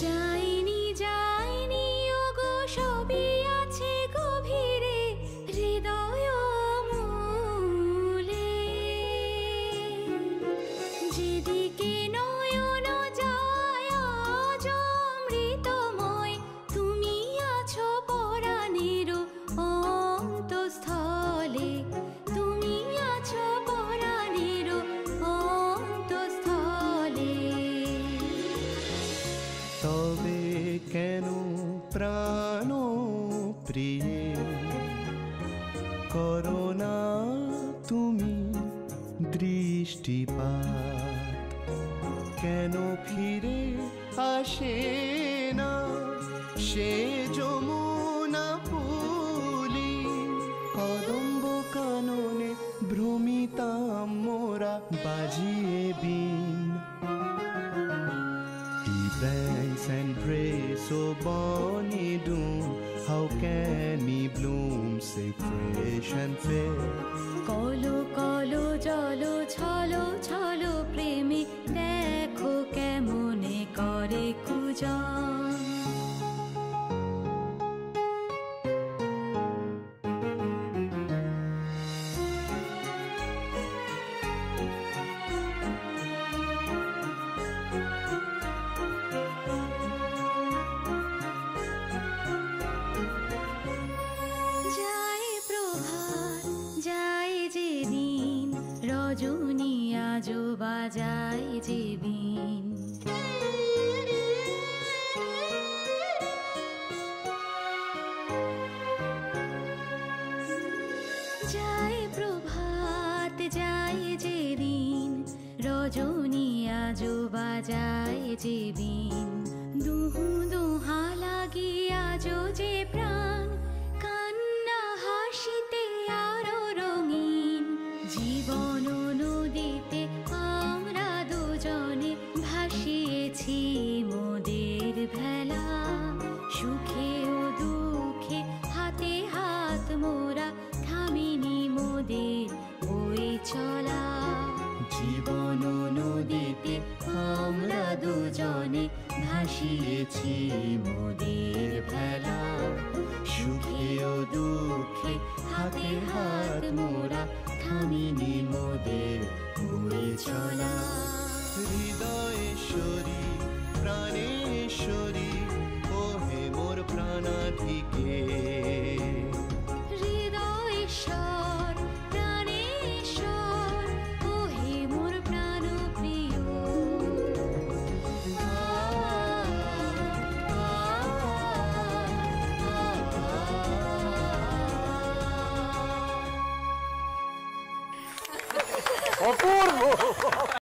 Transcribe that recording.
যাইনি যাইনি ওগো সবই আছে গভীরে হৃদয় মূলে, যেদিকে নয়ন যায় আজ অমৃতময়, তুমি আছো পরাণের অন্তঃস্থলে, তুমি আছো পরাণের অন্তঃস্থলে। তবে কেন প্রাণ প্রিয়ে করো না তুমি দৃষ্টিপাত, কেন ফিরে আসে না সে যমুনা পুলি, কদম্ব কাননে ভ্রমিতাম মোরা বাজিয়ে বিন। Thanks and praise, so bonny doom, how can me bloom, say fresh and fair? কলো কলো জলো ছলো ছলো প্রেমে, দেখো কেমনে করে কুজন। রজনী আজো বাজায় যে বিন, যায় প্রভাত যায় যে দিন, রজনী আজো বাজায় যে বিন। দুহু দুহা লাগি আজো যে প্রাণ, কান্না হাসিতে আরো রঙিন। জীবন নদীতে আমরা দুজনে ভাসিয়েছি মোদের ভেলা, সুখে ও দুঃখে হাতে হাত মোরা থামিনি মোদের ওই চলা। জীবন নদীতে আমরা দুজনে ভাসিয়েছি মোদের ভেলা, সুখে ও দুঃখে হাতে হাত মোরা থামিনি মোদের ওই চলা। হৃদয়েশ্বরী প্রাণেশ্বরী, ও হে মোর প্রাণাধিকে। হৃদয়েশ্বর প্রাণেশ্বর, ও হে মোর প্রাণ প্রিয়। অপূর্ব।